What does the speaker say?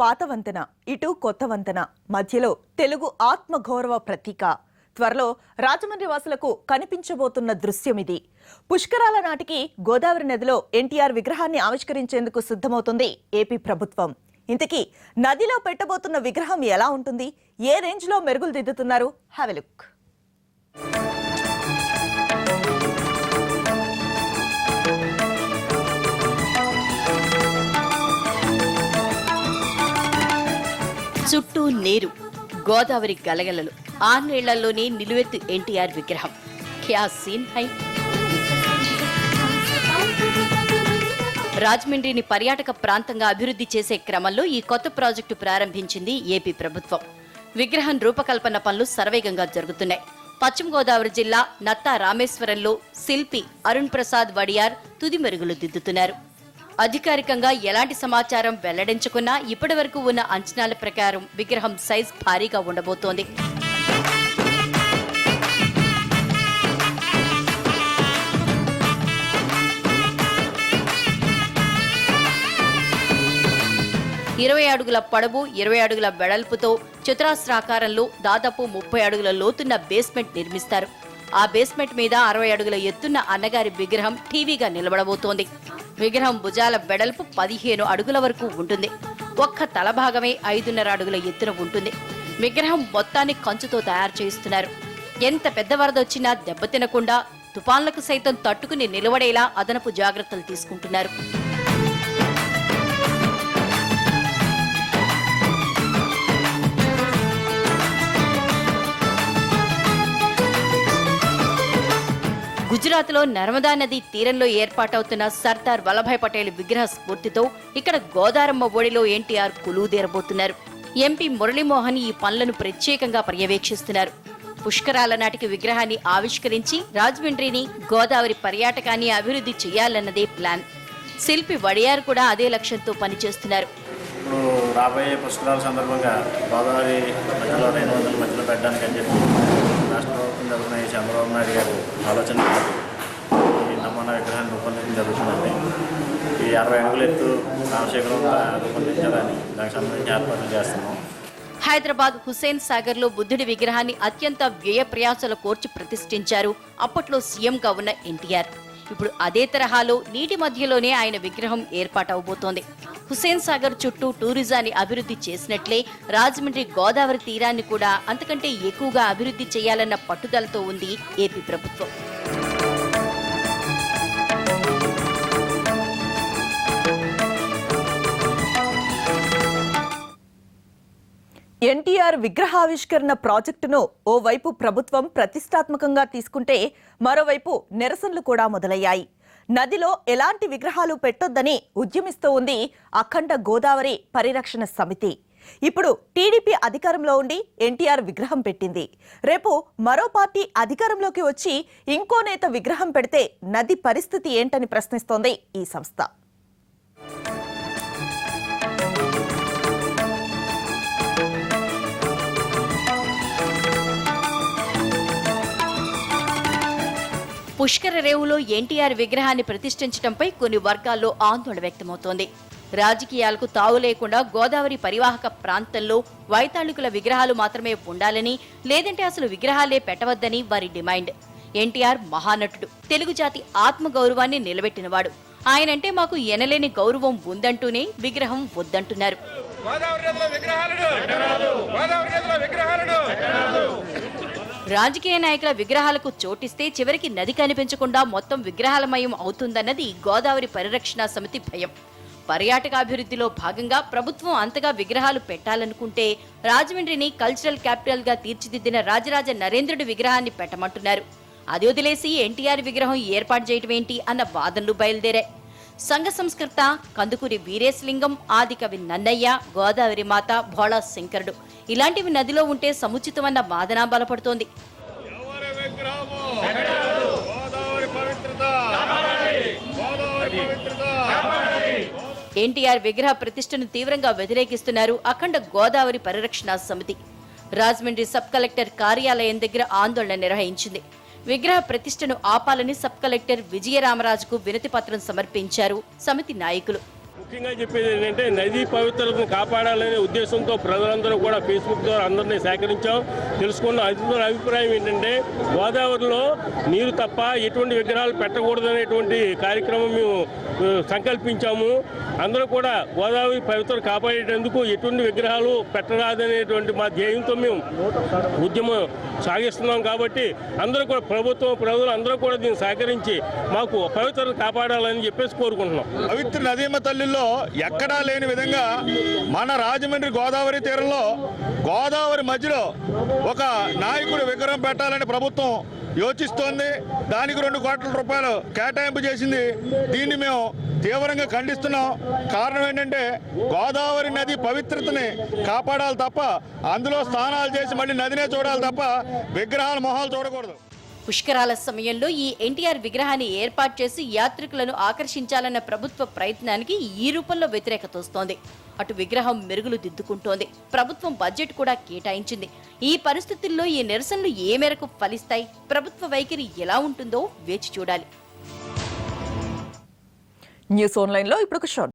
పాత వంతెన, ఇటు కొత్త వంతెన, మధ్యలో తెలుగు ఆత్మగౌరవ ప్రతీక. త్వరలో రాజమండ్రి వాసులకు కనిపించబోతున్న దృశ్యం ఇది. పుష్కరాల నాటికి గోదావరి నదిలో ఎన్టీఆర్ విగ్రహాన్ని ఆవిష్కరించేందుకు సిద్ధమవుతుంది ఏపీ ప్రభుత్వం. ఇంతకీ నదిలో పెట్టబోతున్న విగ్రహం ఎలా ఉంటుంది, ఏ రేంజ్ లో మెరుగులు దిద్దుతున్నారు? Have a look. చుట్టూ నీరు, గోదావరి గలగలలు, 6 నెలల్లోనే నిలువెత్తు ఎన్టీఆర్ విగ్రహం. క్యా సీన్ హై. రాజమండ్రిని పర్యాటక ప్రాంతంగా అభివృద్ధి చేసే క్రమంలో ఈ కొత్త ప్రాజెక్టు ప్రారంభించింది ఏపీ ప్రభుత్వం. విగ్రహం రూపకల్పన పనులు శరవేగంగా జరుగుతున్నాయి. పశ్చిమ గోదావరి జిల్లా నత్తా రామేశ్వరంలో శిల్పి అరుణ్ ప్రసాద్ వడియార్ తుది మెరుగులు దిద్దుతున్నారు. అధికారికంగా ఎలాంటి సమాచారం వెల్లడించకున్నా ఇప్పటి వరకు ఉన్న అంచనాల ప్రకారం విగ్రహం సైజ్ భారీగా ఉండబోతోంది. ఇరవై అడుగుల పొడవు, 20 అడుగుల వెడల్పుతో చతురాస్రాకారంలో దాదాపు 30 అడుగుల లోతున్న బేస్మెంట్ నిర్మిస్తారు. ఆ బేస్మెంట్ మీద 60 అడుగుల ఎత్తున్న అన్నగారి విగ్రహం టీవీగా నిలబడబోతోంది. విగ్రహం భుజాల వెడల్పు 15 అడుగుల వరకు ఉంటుంది. ఒక్క తల భాగమే 5.5 అడుగుల ఎత్తున ఉంటుంది. విగ్రహం మొత్తాన్ని కంచుతో తయారు చేస్తున్నారు. ఎంత పెద్ద వరద వచ్చినా దెబ్బతినకుండా తుఫాన్లకు సైతం తట్టుకుని నిలబడేలా అదనపు జాగ్రత్తలు తీసుకుంటున్నారు. గుజరాత్లో నర్మదా నది తీరంలో ఏర్పాటవుతున్న సర్దార్ వల్లభాయ్ పటేల్ విగ్రహ స్ఫూర్తితో ఇక్కడ గోదారమ్మ ఒడిలో ఎన్టీఆర్ కొలువుదీరబోతున్నారు. ఎంపీ మురళీమోహన్ ఈ పనులను ప్రత్యేకంగా పర్యవేక్షిస్తున్నారు. పుష్కరాల నాటికి విగ్రహాన్ని ఆవిష్కరించి రాజమండ్రిని, గోదావరి పర్యాటకాన్ని అభివృద్ధి చేయాలన్నదే ప్లాన్. శిల్పి వడియార్ కూడా అదే లక్ష్యంతో పనిచేస్తున్నారు. రాబోయే పుష్కరాల సందర్భంగా గోదావరి మధ్యలో 200 మధ్యలో పెట్టడానికి అని చెప్పి రాష్ట్ర ప్రభుత్వం జరుగుతున్న చంద్రబాబు నాయుడు గారు ఆలోచన ఈ నమూనా విగ్రహాన్ని రూపొందించడం జరుగుతుందండి. ఈ 60 అడుగుల ఎత్తు రామశేఖరం రూపొందించాలని దానికి సంబంధించి ఏర్పాట్లు చేస్తున్నాం. హైదరాబాద్ హుస్సేన్ సాగర్ లో బుద్ధుడి విగ్రహాన్ని అత్యంత వ్యయ ప్రయాసాలు కోర్చి ప్రతిష్ఠించారు అప్పట్లో సీఎంగా ఉన్న ఎన్టీఆర్. ఇప్పుడు అదే తరహాలో నీటి మధ్యలోనే ఆయన విగ్రహం ఏర్పాటవబోతోంది. హుస్సేన్ సాగర్ చుట్టూ టూరిజాన్ని అభివృద్ధి చేసినట్లే రాజమండ్రి గోదావరి తీరాన్ని కూడా అంతకంటే ఎక్కువగా అభివృద్ధి చేయాలన్న పట్టుదలతో ఉంది ఏపీ ప్రభుత్వం. ఎన్టీఆర్ విగ్రహావిష్కరణ ప్రాజెక్టును ఓవైపు ప్రభుత్వం ప్రతిష్టాత్మకంగా తీసుకుంటే మరోవైపు నిరసనలు కూడా మొదలయ్యాయి. నదిలో ఎలాంటి విగ్రహాలు పెట్టొద్దని ఉద్యమిస్తూ ఉంది అఖండ గోదావరి పరిరక్షణ సమితి. ఇప్పుడు టీడీపీ అధికారంలో ఉండి ఎన్టీఆర్ విగ్రహం పెట్టింది. రేపు మరో పార్టీ అధికారంలోకి వచ్చి ఇంకో నేత విగ్రహం పెడితే నది పరిస్థితి ఏంటని ప్రశ్నిస్తోంది ఈ సంస్థ. పుష్కర రేవులో ఎన్టీఆర్ విగ్రహాన్ని ప్రతిష్ఠించడంపై కొన్ని వర్గాల్లో ఆందోళన వ్యక్తమవుతోంది. రాజకీయాలకు తావు లేకుండా గోదావరి పరివాహక ప్రాంతంలో వైతాళికుల విగ్రహాలు మాత్రమే ఉండాలని, లేదంటే అసలు విగ్రహాలే పెట్టవద్దని వారి డిమాండ్. ఎన్టీఆర్ మహానటుడు, తెలుగు జాతి ఆత్మగౌరవాన్ని నిలబెట్టినవాడు. ఆయనంటే మాకు ఎనలేని గౌరవం ఉందంటూనే విగ్రహం వద్దంటున్నారు. రాజకీయ నాయకుల విగ్రహాలకు చోటిస్తే చివరికి నది కనిపించకుండా మొత్తం విగ్రహాలమయం అవుతుందన్నది గోదావరి పరిరక్షణ సమితి భయం. పర్యాటకాభివృద్ధిలో భాగంగా ప్రభుత్వం అంతగా విగ్రహాలు పెట్టాలనుకుంటే రాజమండ్రిని కల్చరల్ క్యాపిటల్ గా తీర్చిదిద్దిన రాజరాజ నరేంద్రుడి విగ్రహాన్ని పెట్టమంటున్నారు. అది వదిలేసి ఎన్టీఆర్ విగ్రహం ఏర్పాటు చేయటం ఏంటి అన్న వాదనలు బయలుదేరాయి. సంఘ సంస్కర్త కందుకూరి వీరేశలింగం, ఆదికవి నన్నయ్య, గోదావరి మాత, భోళా శంకరుడు ఇలాంటివి నదిలో ఉంటే సముచితమన్న వాదన బలపడుతోంది. ఎన్టీఆర్ విగ్రహ ప్రతిష్టను తీవ్రంగా వ్యతిరేకిస్తున్నారు అఖండ గోదావరి పరిరక్షణ సమితి. రాజమండ్రి సబ్ కలెక్టర్ కార్యాలయం దగ్గర ఆందోళన నిర్వహించింది. విగ్రహ ప్రతిష్టను ఆపాలని సబ్ కలెక్టర్ విజయరామరాజుకు వినతి పత్రం సమర్పించారు సమితి నాయకులు. ముఖ్యంగా చెప్పేది ఏంటంటే నదీ పవిత్రతను కాపాడాలనే ఉద్దేశంతో ప్రజలందరూ కూడా ఫేస్బుక్ ద్వారా అందరినీ సేకరించాం, తెలుసుకున్న అతిథుల అభిప్రాయం ఏంటంటే గోదావరిలో నీరు తప్ప ఎటువంటి విగ్రహాలు పెట్టకూడదనేటువంటి కార్యక్రమం మేము సంకల్పించాము. అందరూ కూడా గోదావరి పవిత్రత కాపాడేటందుకు ఎటువంటి విగ్రహాలు పెట్టరాదనేటువంటి మా ధ్యేయంతో మేము ఉద్యమం సాగిస్తున్నాం. కాబట్టి అందరూ కూడా ప్రభుత్వం ప్రజలు అందరూ కూడా దీన్ని సహకరించి మాకు పవిత్రత కాపాడాలని చెప్పేసి కోరుకుంటున్నాం. పవిత్ర నదీమ తల్లిలో ఎక్కడా లేని విధంగా మన రాజమండ్రి గోదావరి తీరంలో గోదావరి మధ్యలో ఒక నాయకుడు విగ్రహం పెట్టాలని ప్రభుత్వం యోచిస్తోంది. దానికి 2 కోట్ల రూపాయలు కేటాయింపు చేసింది. దీన్ని మేము తీవ్రంగా ఖండిస్తున్నాం. కారణం ఏంటంటే గోదావరి నది పవిత్రతని కాపాడాలి తప్ప అందులో స్నానాలు చేసి మళ్ళీ నదినే చూడాలి తప్ప విగ్రహాల మొహాలు చూడకూడదు. పుష్కరాల సమయంలో ఈ ఎన్టీఆర్ విగ్రహాన్ని ఏర్పాటు చేసి యాత్రికులను ఆకర్షించాలన్న ప్రభుత్వ ప్రయత్నానికి ఈ రూపంలో వ్యతిరేకత వస్తోంది. అటు విగ్రహం మెరుగులు దిద్దుకుంటోంది, ప్రభుత్వం బడ్జెట్ కూడా కేటాయించింది. ఈ పరిస్థితుల్లో ఈ నిరసనలు ఏ మేరకు ఫలిస్తాయి, ప్రభుత్వ వైఖరి ఎలా ఉంటుందో వేచి చూడాలి. న్యూస్ ఆన్లైన్లో ఇప్పుడు ఒక షాట్.